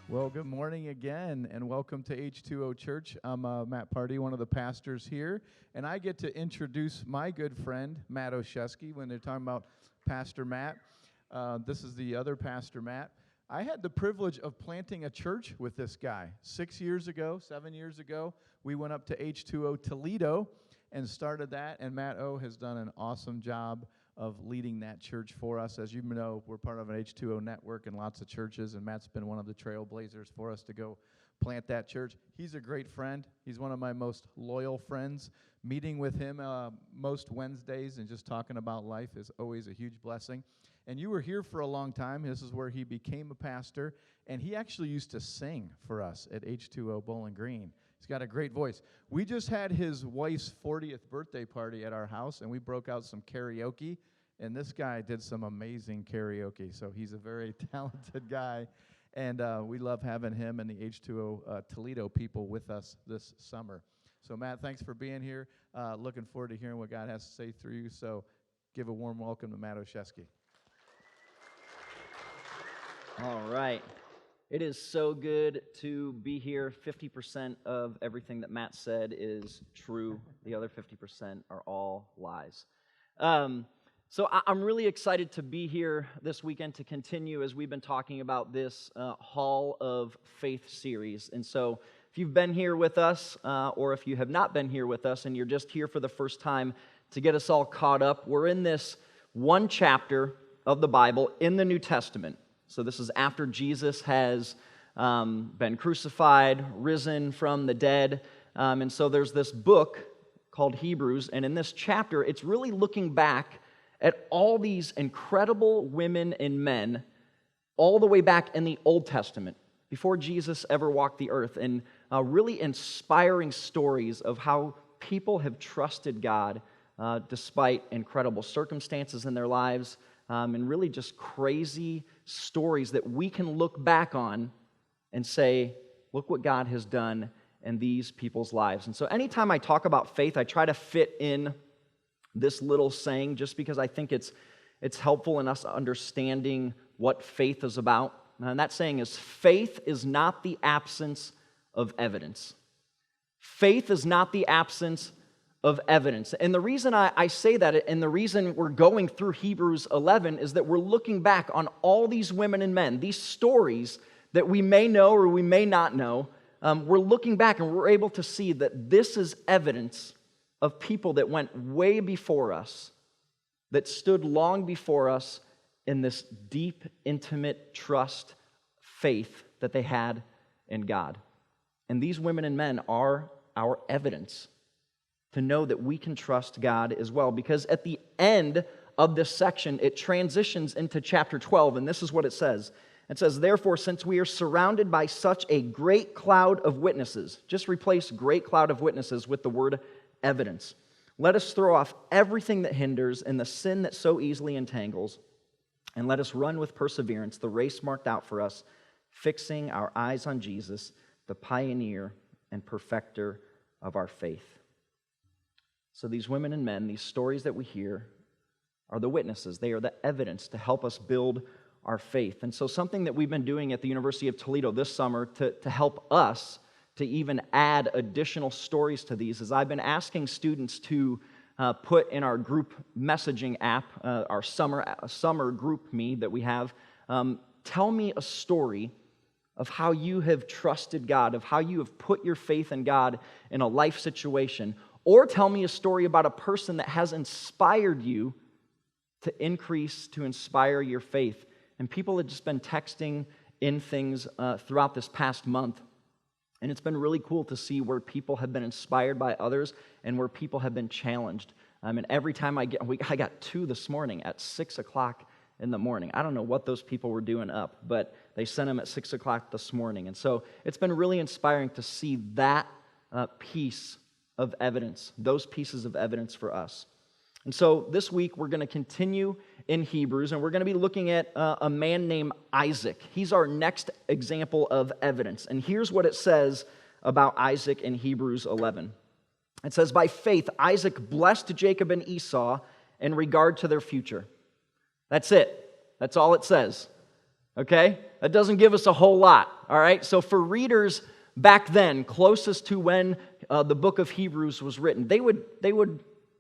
Well, good morning again, and welcome to H2O Church. I'm Matt Party, one of the pastors here, and I get to introduce my good friend, Matt Oshesky, when they're talking about Pastor Matt. This is the other Pastor Matt. I had the privilege of planting a church with this guy. 7 years ago, we went up to H2O Toledo and started that, and Matt O has done an awesome job of leading that church for us. As you know, we're part of an H2O network and lots of churches, and Matt's been one of the trailblazers for us to go plant that church. He's a great friend. He's one of my most loyal friends. Meeting with him most Wednesdays and just talking about life is always a huge blessing. And you were here for a long time. This is where he became a pastor, and he actually used to sing for us at H2O Bowling Green. He's got a great voice. We just had his wife's 40th birthday party at our house, and we broke out some karaoke, and this guy did some amazing karaoke, so he's a very talented guy, and we love having him and the H2O Toledo people with us this summer. So, Matt, thanks for being here. Looking forward to hearing what God has to say through you, so give a warm welcome to Matt Oshesky. All right. It is so good to be here. 50% of everything that Matt said is true. The other 50% are all lies. So I'm really excited to be here this weekend to continue as we've been talking about this Hall of Faith series. And so if you've been here with us, or if you have not been here with us and you're just here for the first time to get us all caught up, we're in this one chapter of the Bible in the New Testament. So this is after Jesus has been crucified, risen from the dead. And so there's this book called Hebrews, and in this chapter, it's really looking back at all these incredible women and men all the way back in the Old Testament, before Jesus ever walked the earth, and really inspiring stories of how people have trusted God despite incredible circumstances in their lives, and really just crazy stories that we can look back on and say, look what God has done in these people's lives. And so anytime I talk about faith, I try to fit in this little saying just because I think it's helpful in us understanding what faith is about. And that saying is, faith is not the absence of evidence. Faith is not the absence of evidence. And the reason I say that, and the reason we're going through Hebrews 11, is that we're looking back on all these women and men, these stories that we may know or we may not know. We're looking back and we're able to see that this is evidence of people that went way before us, that stood long before us in this deep, intimate trust, faith that they had in God. And these women and men are our evidence to know that we can trust God as well. Because at the end of this section, it transitions into chapter 12, and this is what it says. It says, therefore, since we are surrounded by such a great cloud of witnesses, just replace great cloud of witnesses with the word evidence. Let us throw off everything that hinders and the sin that so easily entangles, and let us run with perseverance the race marked out for us, fixing our eyes on Jesus, the pioneer and perfecter of our faith. So these women and men, these stories that we hear, are the witnesses. They are the evidence to help us build our faith. And so something that we've been doing at the University of Toledo this summer to help us to even add additional stories to these is I've been asking students to put in our group messaging app, our summer group me that we have, tell me a story of how you have trusted God, of how you have put your faith in God in a life situation. Or tell me a story about a person that has inspired you to inspire your faith. And people have just been texting in things throughout this past month. And it's been really cool to see where people have been inspired by others and where people have been challenged. And every time I got 2 this morning at 6 o'clock in the morning. I don't know what those people were doing up, but they sent them at 6 o'clock this morning. And so it's been really inspiring to see that piece of evidence, those pieces of evidence for us. And so this week we're going to continue in Hebrews, and we're going to be looking at a man named Isaac. He's our next example of evidence. And here's what it says about Isaac in Hebrews 11. It says, by faith, Isaac blessed Jacob and Esau in regard to their future. That's it. That's all it says. Okay? That doesn't give us a whole lot, all right? So for readers back then, closest to when the book of Hebrews was written, they would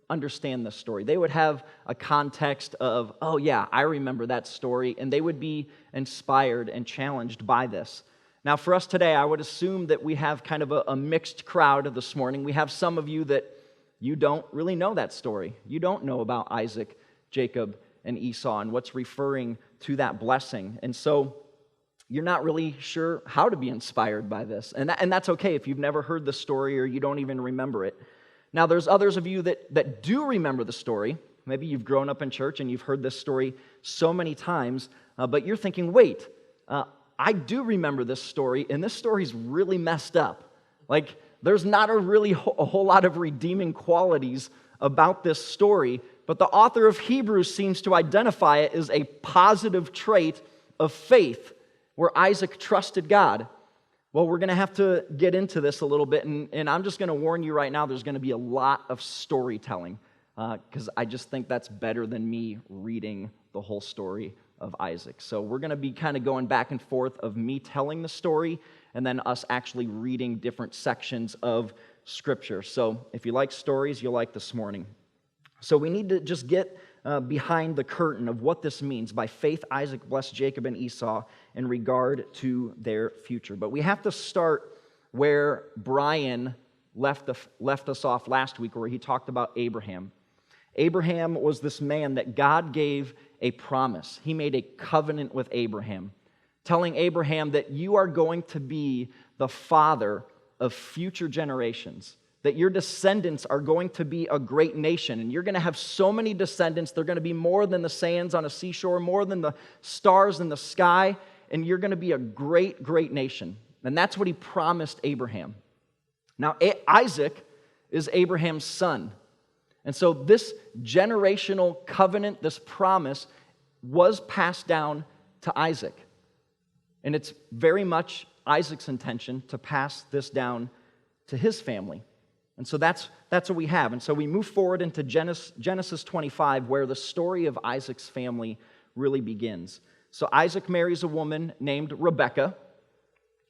understand this story. They would have a context of, oh yeah, I remember that story, and they would be inspired and challenged by this. Now for us today, I would assume that we have kind of a mixed crowd this morning. We have some of you that you don't really know that story. You don't know about Isaac, Jacob, and Esau and what's referring to that blessing. And so you're not really sure how to be inspired by this. And that's okay if you've never heard the story or you don't even remember it. Now, there's others of you that do remember the story. Maybe you've grown up in church and you've heard this story so many times, but you're thinking, wait, I do remember this story, and this story's really messed up. Like, there's not a whole lot of redeeming qualities about this story, but the author of Hebrews seems to identify it as a positive trait of faith, where Isaac trusted God. Well, we're going to have to get into this a little bit, and I'm just going to warn you right now, there's going to be a lot of storytelling, because I just think that's better than me reading the whole story of Isaac. So we're going to be kind of going back and forth of me telling the story, and then us actually reading different sections of Scripture. So if you like stories, you'll like this morning. So we need to just get behind the curtain of what this means. By faith, Isaac blessed Jacob and Esau in regard to their future. But we have to start where Brian left us off last week, where he talked about Abraham. Abraham was this man that God gave a promise. He made a covenant with Abraham, telling Abraham that you are going to be the father of future generations, that your descendants are going to be a great nation, and you're going to have so many descendants, they're going to be more than the sands on a seashore, more than the stars in the sky, and you're going to be a great, great nation. And that's what he promised Abraham. Now, Isaac is Abraham's son. And so this generational covenant, this promise, was passed down to Isaac. And it's very much Isaac's intention to pass this down to his family. And so that's what we have. And so we move forward into Genesis 25, where the story of Isaac's family really begins. So Isaac marries a woman named Rebekah,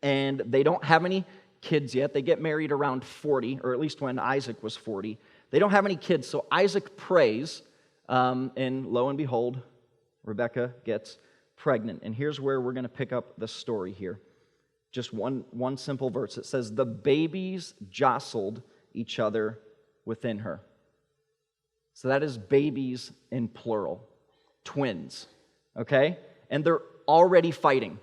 and they don't have any kids yet. They get married around 40, or at least when Isaac was 40. They don't have any kids, so Isaac prays, and lo and behold, Rebekah gets pregnant. And here's where we're going to pick up the story here. Just one simple verse. It says, the babies jostled each other within her. So that is babies in plural, twins, okay? And they're already fighting.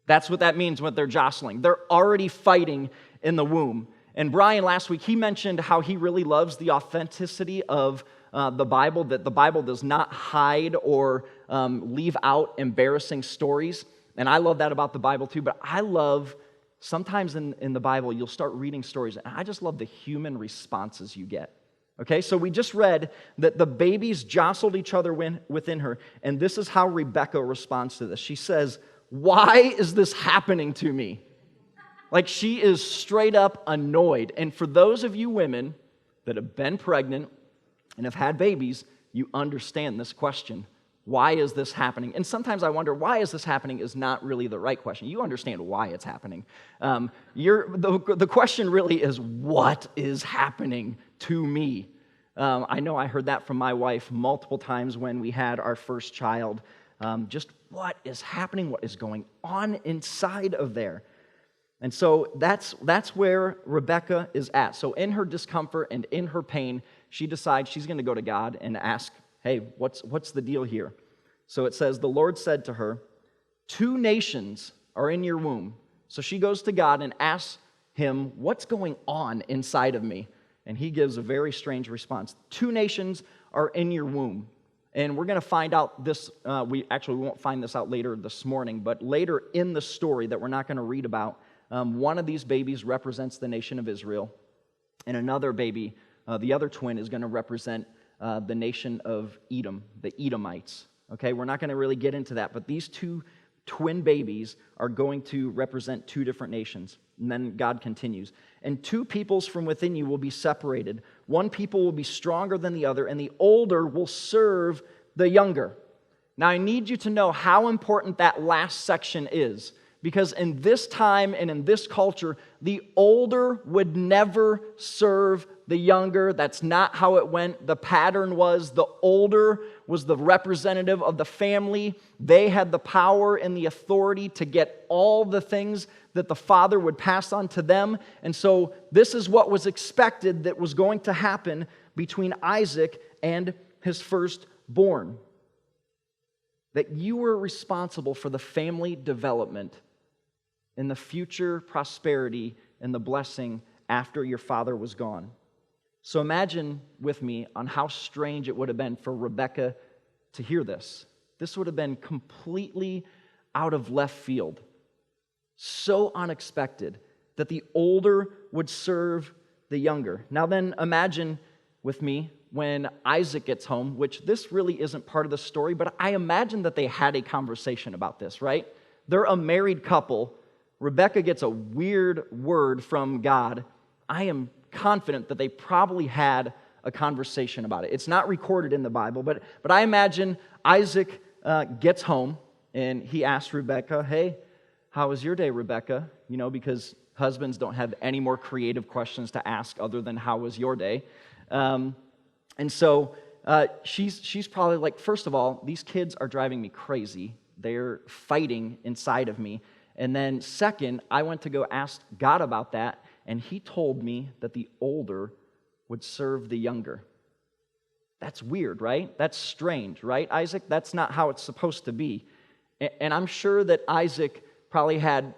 That's what that means when they're jostling. They're already fighting in the womb. And Brian, last week, he mentioned how he really loves the authenticity of the Bible, that the Bible does not hide or leave out embarrassing stories. And I love that about the Bible too, but I love, sometimes in the Bible, you'll start reading stories, and I just love the human responses you get. Okay, so we just read that the babies jostled each other within her, and this is how Rebekah responds to this. She says, "Why is this happening to me?" Like, she is straight up annoyed. And for those of you women that have been pregnant and have had babies, you understand this question. Why is this happening? And sometimes I wonder, why is this happening is not really the right question. You understand why it's happening. The question really is, what is happening to me? I know I heard that from my wife multiple times when we had our first child. Just what is happening? What is going on inside of there? And so that's where Rebekah is at. So in her discomfort and in her pain, she decides she's going to go to God and ask, hey, what's the deal here? So it says, the Lord said to her, 2 nations are in your womb. So she goes to God and asks him, what's going on inside of me? And he gives a very strange response. 2 nations are in your womb. And we're going to find out this, we won't find this out later this morning, but later in the story that we're not going to read about, one of these babies represents the nation of Israel, and another baby, the other twin, is going to represent the nation of Edom, the Edomites. Okay, we're not going to really get into that, but these 2 twin babies are going to represent 2 different nations. And then God continues, and 2 peoples from within you will be separated. One people will be stronger than the other, and the older will serve the younger. Now, I need you to know how important that last section is, because in this time and in this culture, the older would never serve the younger. That's not how it went. The pattern was the older was the representative of the family. They had the power and the authority to get all the things that the father would pass on to them. And so this is what was expected that was going to happen between Isaac and his firstborn. That you were responsible for the family development and the future prosperity and the blessing after your father was gone. So imagine with me on how strange it would have been for Rebekah to hear this. This would have been completely out of left field. So unexpected that the older would serve the younger. Now then, imagine with me when Isaac gets home, which this really isn't part of the story, but I imagine that they had a conversation about this, right? They're a married couple. Rebekah gets a weird word from God. I am confident that they probably had a conversation about it. It's not recorded in the Bible, but I imagine Isaac gets home and he asks Rebekah, hey, how was your day, Rebekah? You know, because husbands don't have any more creative questions to ask other than how was your day? And so she's probably like, first of all, these kids are driving me crazy. They're fighting inside of me. And then second, I went to go ask God about that, and he told me that the older would serve the younger. That's weird, right? That's strange, right, Isaac? That's not how it's supposed to be. And I'm sure that Isaac probably had,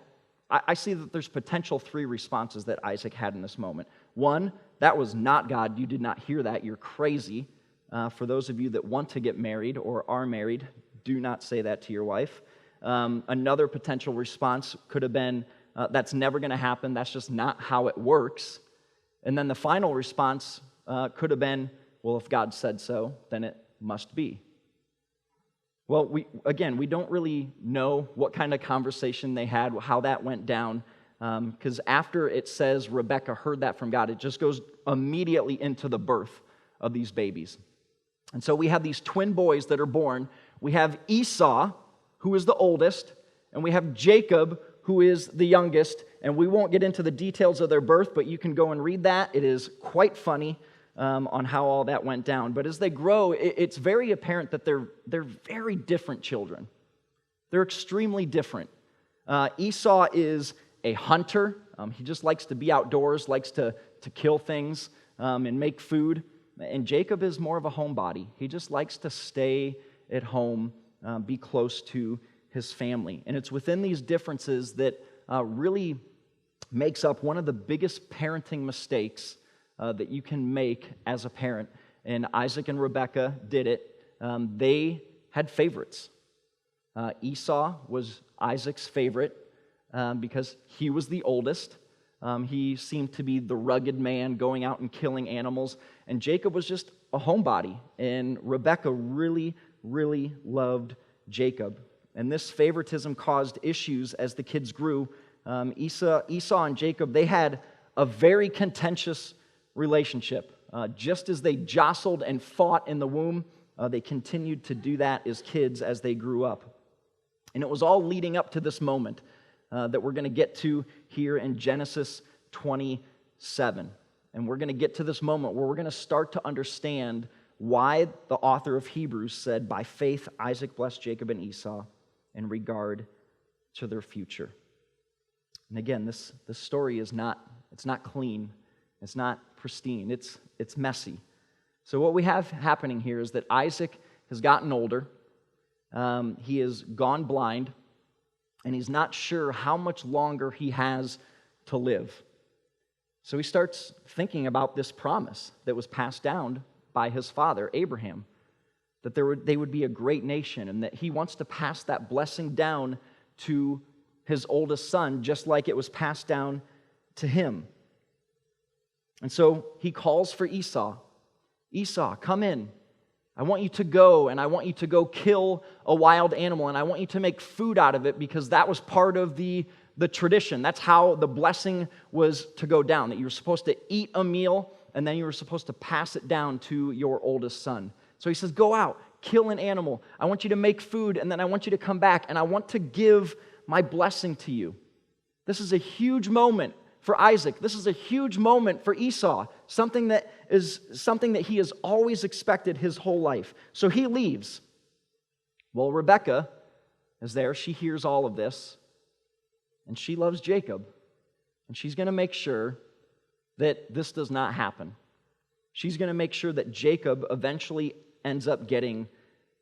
I see that there's potential 3 responses that Isaac had in this moment. One, that was not God. You did not hear that. You're crazy. For those of you that want to get married or are married, do not say that to your wife. Another potential response could have been, that's never going to happen. That's just not how it works. And then the final response could have been, well, if God said so, then it must be. Well, we don't really know what kind of conversation they had, how that went down, because after it says Rebekah heard that from God, it just goes immediately into the birth of these babies. And so we have these twin boys that are born. We have Esau, who is the oldest, and we have Jacob, who is the youngest. And we won't get into the details of their birth, but you can go and read that. It is quite funny on how all that went down. But as they grow, it's very apparent that they're very different children. They're extremely different. Esau is a hunter. He just likes to be outdoors, likes to kill things and make food. And Jacob is more of a homebody. He just likes to stay at home, be close to his family. And it's within these differences that really makes up one of the biggest parenting mistakes that you can make as a parent. And Isaac and Rebekah did it. They had favorites. Esau was Isaac's favorite because he was the oldest. He seemed to be the rugged man going out and killing animals. And Jacob was just a homebody. And Rebekah really, really loved Jacob. And this favoritism caused issues as the kids grew. Esau and Jacob, they had a very contentious relationship. Just as they jostled and fought in the womb, they continued to do that as kids as they grew up. And it was all leading up to this moment that we're going to get to here in Genesis 27. And we're going to get to this moment where we're going to start to understand why the author of Hebrews said, by faith Isaac blessed Jacob and Esau in regard to their future. And again, this story is not clean. It's not pristine. It's messy. So what we have happening here is that Isaac has gotten older. He has gone blind, and he's not sure how much longer he has to live. So he starts thinking about this promise that was passed down by his father, Abraham, that they would be a great nation, and that he wants to pass that blessing down to his oldest son, just like it was passed down to him. And so he calls for Esau. Esau, come in. I want you to go, and I want you to go kill a wild animal, and I want you to make food out of it, because that was part of the tradition. That's how the blessing was to go down, that you were supposed to eat a meal, and then you were supposed to pass it down to your oldest son. So he says, go out, kill an animal. I want you to make food, and then I want you to come back, and I want to give my blessing to you. This is a huge moment for Isaac. This is a huge moment for Esau, something that he has always expected his whole life. So he leaves. Well, Rebekah is there. She hears all of this, and she loves Jacob, and she's going to make sure that this does not happen. She's going to make sure that Jacob eventually ends up getting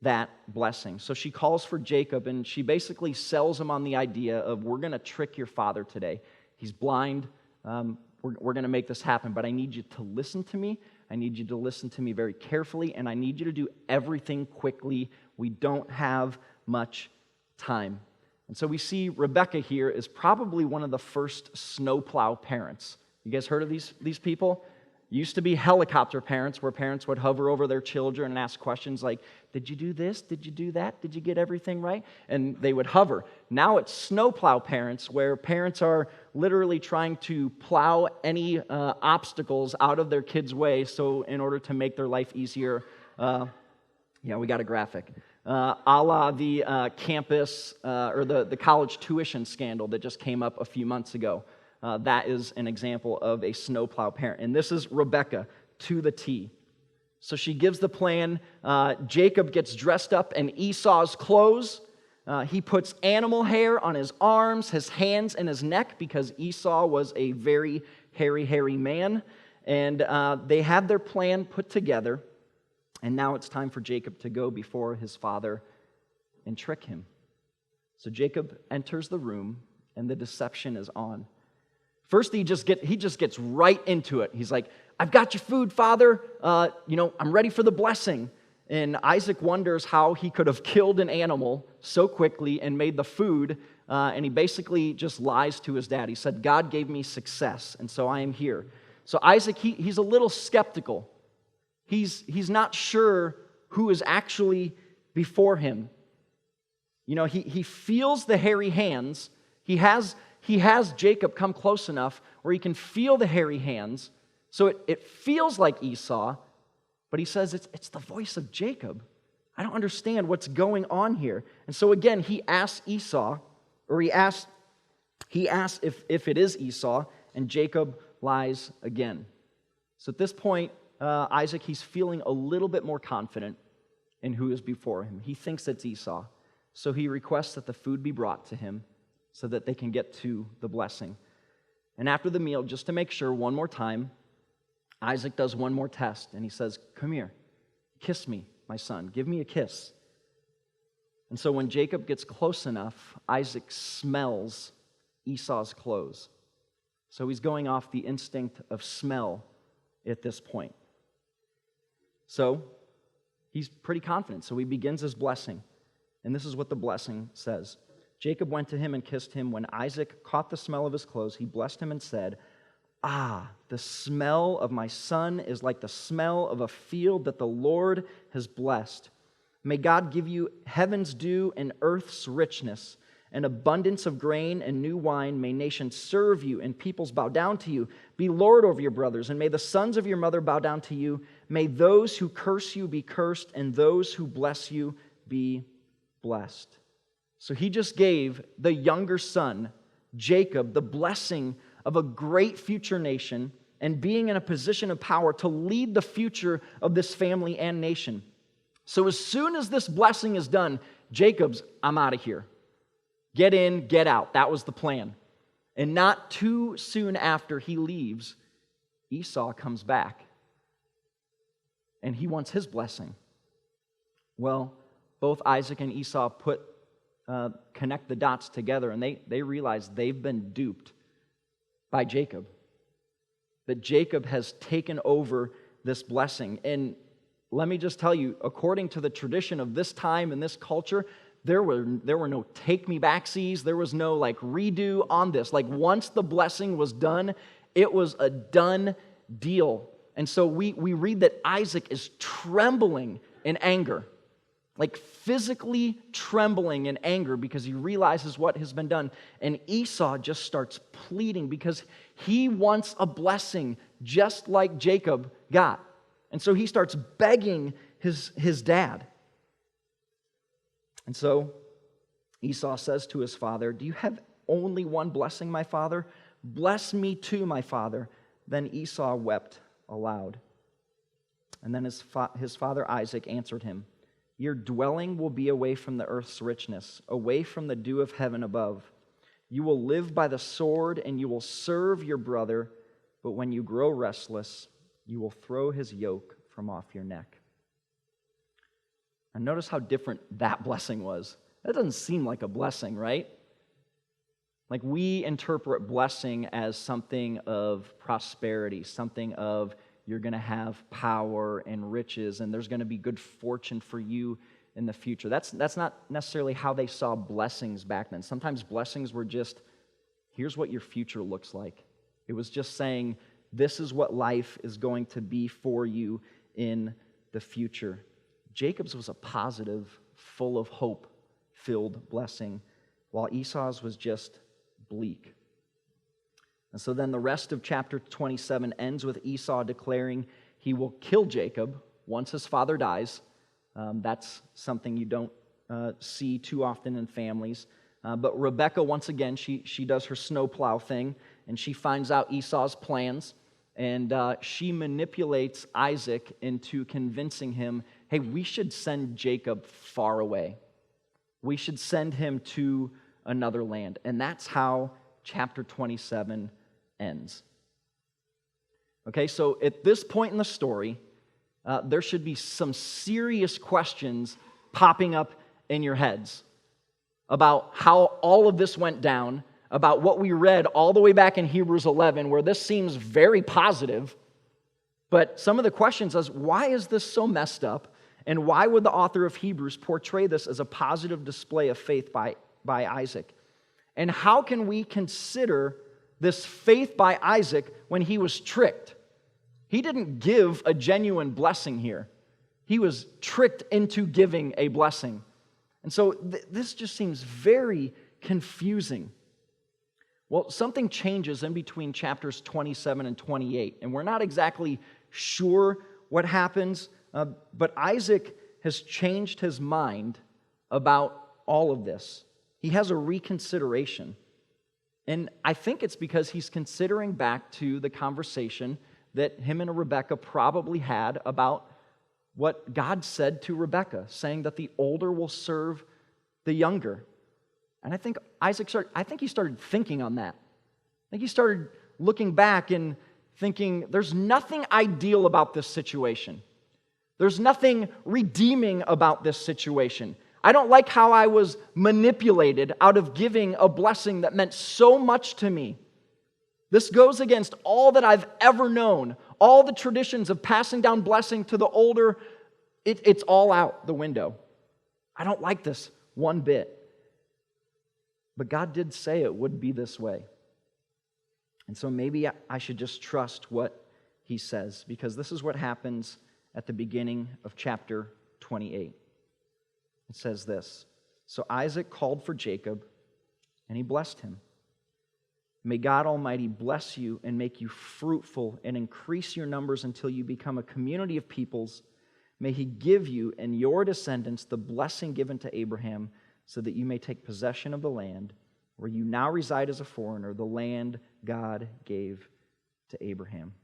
that blessing. So she calls for Jacob, and she basically sells him on the idea of, we're going to trick your father today. He's blind. We're going to make this happen, but I need you to listen to me. I need you to listen to me very carefully, and I need you to do everything quickly. We don't have much time. And so we see Rebekah here is probably one of the first snowplow parents. You guys heard of these people? Used to be helicopter parents, where parents would hover over their children and ask questions like, did you do this? Did you do that? Did you get everything right? And they would hover. Now it's snowplow parents, where parents are literally trying to plow any obstacles out of their kids' way, so in order to make their life easier. We got a graphic. A la the campus or the college tuition scandal that just came up a few months ago. That is an example of a snowplow parent. And this is Rebekah to the T. So she gives the plan. Jacob gets dressed up in Esau's clothes. He puts animal hair on his arms, his hands, and his neck, because Esau was a very hairy man. And they had their plan put together. And now it's time for Jacob to go before his father and trick him. So Jacob enters the room, and the deception is on. First, he just gets right into it. He's like, I've got your food, Father. I'm ready for the blessing. And Isaac wonders how he could have killed an animal so quickly and made the food. And he basically just lies to his dad. He said, God gave me success, and so I am here. So Isaac, he's a little skeptical. He's not sure who is actually before him. He feels the hairy hands. He has Jacob come close enough where he can feel the hairy hands. So it feels like Esau, but he says it's the voice of Jacob. I don't understand what's going on here. And so again, he asks Esau, or he asks if it is Esau, and Jacob lies again. So at this point, Isaac, he's feeling a little bit more confident in who is before him. He thinks it's Esau. So he requests that the food be brought to him so that they can get to the blessing. And after the meal, just to make sure, one more time, Isaac does one more test, and he says, come here, kiss me, my son, give me a kiss. And so when Jacob gets close enough, Isaac smells Esau's clothes. So he's going off the instinct of smell at this point. So he's pretty confident. So he begins his blessing. And this is what the blessing says. Jacob went to him and kissed him. When Isaac caught the smell of his clothes, he blessed him and said, the smell of my son is like the smell of a field that the Lord has blessed. May God give you heaven's dew and earth's richness, an abundance of grain and new wine. May nations serve you and peoples bow down to you. Be Lord over your brothers, and may the sons of your mother bow down to you. May those who curse you be cursed, and those who bless you be blessed. So he just gave the younger son, Jacob, the blessing of a great future nation and being in a position of power to lead the future of this family and nation. So as soon as this blessing is done, Jacob's, I'm out of here. Get in, get out. That was the plan. And not too soon after he leaves, Esau comes back. And he wants his blessing. Well, both Isaac and Esau connect the dots together, and they realize they've been duped by Jacob. That Jacob has taken over this blessing. And let me just tell you, according to the tradition of this time and this culture, there were no take-me-backsies. There was no redo on this. Once the blessing was done, it was a done deal. And so we read that Isaac is trembling in anger. Physically trembling in anger because he realizes what has been done. And Esau just starts pleading because he wants a blessing just like Jacob got. And so he starts begging his dad. And so Esau says to his father, "Do you have only one blessing, my father? Bless me too, my father." Then Esau wept aloud. And then his father Isaac answered him, "Your dwelling will be away from the earth's richness, away from the dew of heaven above. You will live by the sword, and you will serve your brother, but when you grow restless, you will throw his yoke from off your neck." And notice how different that blessing was. That doesn't seem like a blessing, right? Like, we interpret blessing as something of prosperity, something of you're going to have power and riches, and there's going to be good fortune for you in the future. That's not necessarily how they saw blessings back then. Sometimes blessings were just, here's what your future looks like. It was just saying, this is what life is going to be for you in the future. Jacob's was a positive, full of hope-filled blessing, while Esau's was just bleak. And so then the rest of chapter 27 ends with Esau declaring he will kill Jacob once his father dies. That's something you don't see too often in families. But Rebekah, once again, she does her snowplow thing, and she finds out Esau's plans, and she manipulates Isaac into convincing him, hey, we should send Jacob far away. We should send him to another land. And that's how chapter 27 ends. Okay, so at this point in the story, there should be some serious questions popping up in your heads about how all of this went down, about what we read all the way back in Hebrews 11, where this seems very positive, but some of the questions is, why is this so messed up, and why would the author of Hebrews portray this as a positive display of faith by Isaac? And how can we consider this faith by Isaac when he was tricked? He didn't give a genuine blessing here. He was tricked into giving a blessing. And so this just seems very confusing. Well, something changes in between chapters 27 and 28, and we're not exactly sure what happens, but Isaac has changed his mind about all of this. He has a reconsideration. And I think it's because he's considering back to the conversation that him and Rebekah probably had about what God said to Rebekah, saying that the older will serve the younger. And I think he started thinking on that. I think he started looking back and thinking, there's nothing ideal about this situation. There's nothing redeeming about this situation. I don't like how I was manipulated out of giving a blessing that meant so much to me. This goes against all that I've ever known. All the traditions of passing down blessing to the older, it's all out the window. I don't like this one bit. But God did say it would be this way. And so maybe I should just trust what he says, because this is what happens at the beginning of chapter 28. It says this: "So Isaac called for Jacob, and he blessed him. May God Almighty bless you and make you fruitful and increase your numbers until you become a community of peoples. May he give you and your descendants the blessing given to Abraham, so that you may take possession of the land where you now reside as a foreigner, the land God gave to Abraham."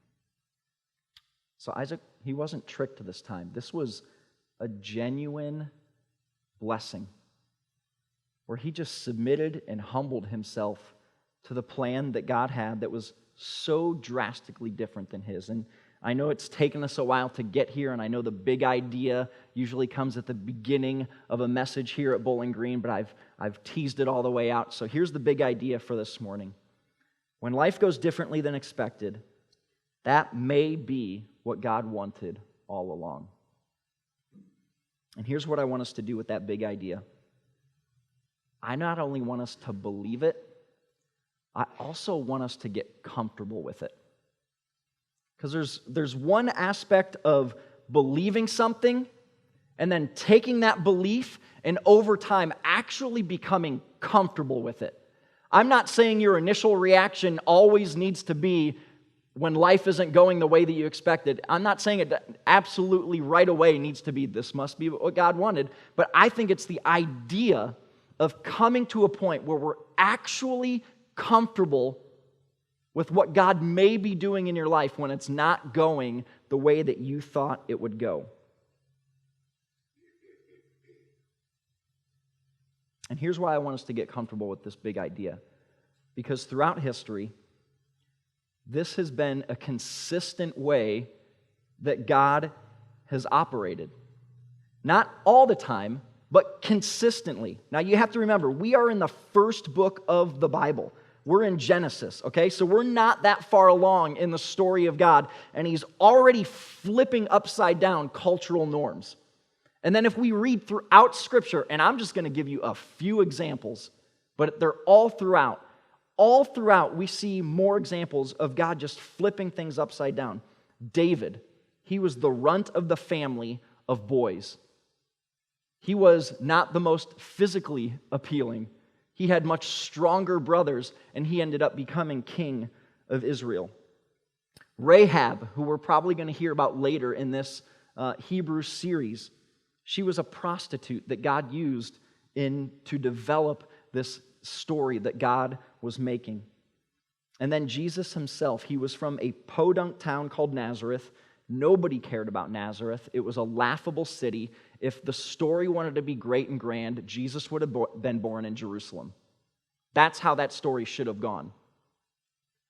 So Isaac, he wasn't tricked this time. This was a genuine blessing where he just submitted and humbled himself to the plan that God had that was so drastically different than his. And I know it's taken us a while to get here, and I know the big idea usually comes at the beginning of a message here at Bowling Green, but I've teased it all the way out. So here's the big idea for this morning. When life goes differently than expected, that may be what God wanted all along. And here's what I want us to do with that big idea. I not only want us to believe it, I also want us to get comfortable with it. Because there's one aspect of believing something and then taking that belief and over time actually becoming comfortable with it. I'm not saying your initial reaction always needs to be, when life isn't going the way that you expected. I'm not saying it absolutely right away needs to be, this must be what God wanted, but I think it's the idea of coming to a point where we're actually comfortable with what God may be doing in your life when it's not going the way that you thought it would go. And here's why I want us to get comfortable with this big idea. Because throughout history, this has been a consistent way that God has operated. Not all the time, but consistently. Now you have to remember, we are in the first book of the Bible. We're in Genesis, okay? So we're not that far along in the story of God, and He's already flipping upside down cultural norms. And then if we read throughout Scripture, and I'm just going to give you a few examples, but they're all throughout. All throughout, we see more examples of God just flipping things upside down. David, he was the runt of the family of boys. He was not the most physically appealing. He had much stronger brothers, and he ended up becoming king of Israel. Rahab, who we're probably going to hear about later in this Hebrew series, she was a prostitute that God used to develop this story that God was making. And then Jesus himself, he was from a podunk town called Nazareth. Nobody cared about Nazareth. It was a laughable city. If the story wanted to be great and grand, Jesus would have been born in Jerusalem. That's how that story should have gone.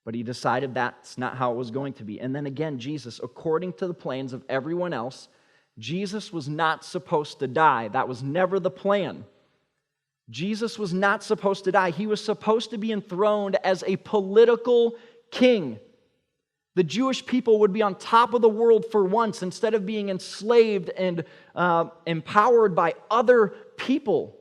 But he decided that's not how it was going to be. And then again, Jesus, according to the plans of everyone else, Jesus was not supposed to die. That was never the plan. Jesus was not supposed to die. He was supposed to be enthroned as a political king. The Jewish people would be on top of the world for once instead of being enslaved and empowered by other people.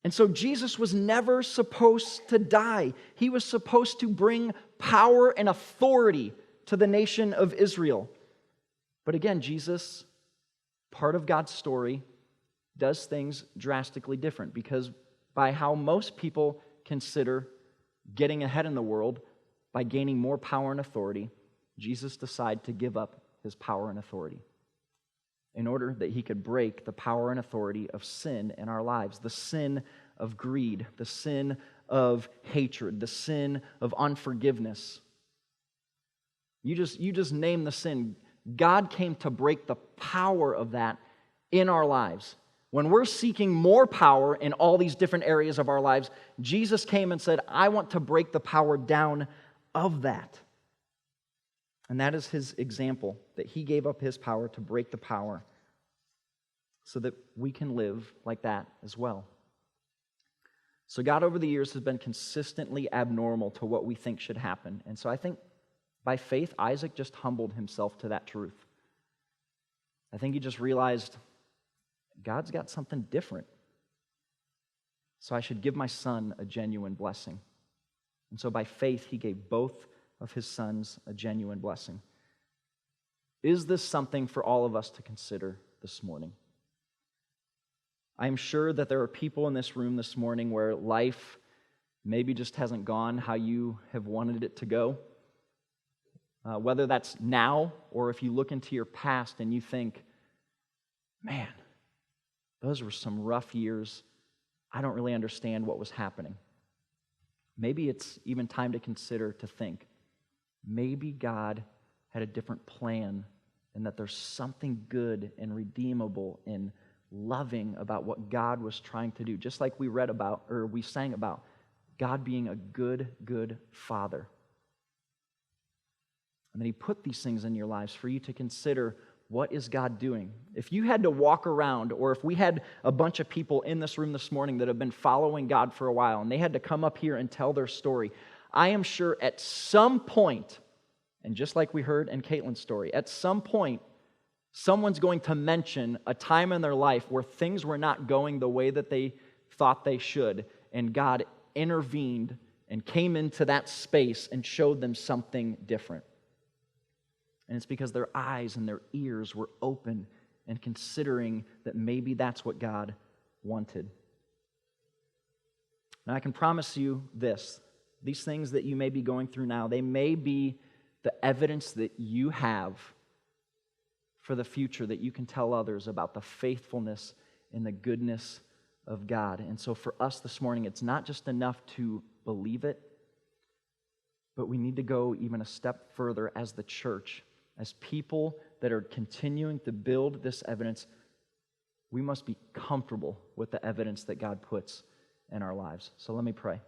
And so Jesus was never supposed to die. He was supposed to bring power and authority to the nation of Israel. But again, Jesus, part of God's story, does things drastically different because by how most people consider getting ahead in the world, by gaining more power and authority, Jesus decided to give up his power and authority in order that he could break the power and authority of sin in our lives, the sin of greed, the sin of hatred, the sin of unforgiveness. You just name the sin. God came to break the power of that in our lives. When we're seeking more power in all these different areas of our lives, Jesus came and said, I want to break the power down of that. And that is his example, that he gave up his power to break the power so that we can live like that as well. So God over the years has been consistently abnormal to what we think should happen. And so I think by faith, Isaac just humbled himself to that truth. I think he just realized God's got something different. So I should give my son a genuine blessing. And so by faith, he gave both of his sons a genuine blessing. Is this something for all of us to consider this morning? I'm sure that there are people in this room this morning where life maybe just hasn't gone how you have wanted it to go. Whether that's now or if you look into your past and you think, man, those were some rough years. I don't really understand what was happening. Maybe it's even time to consider, to think, maybe God had a different plan and that there's something good and redeemable and loving about what God was trying to do. Just like we read about, or we sang about, God being a good, good Father. And then he put these things in your lives for you to consider, what is God doing? If you had to walk around, or if we had a bunch of people in this room this morning that have been following God for a while, and they had to come up here and tell their story, I am sure at some point, and just like we heard in Caitlin's story, at some point, someone's going to mention a time in their life where things were not going the way that they thought they should, and God intervened and came into that space and showed them something different. And it's because their eyes and their ears were open and considering that maybe that's what God wanted. Now I can promise you this, these things that you may be going through now, they may be the evidence that you have for the future, that you can tell others about the faithfulness and the goodness of God. And so for us this morning, it's not just enough to believe it, but we need to go even a step further as the church, as people that are continuing to build this evidence. We must be comfortable with the evidence that God puts in our lives. So let me pray.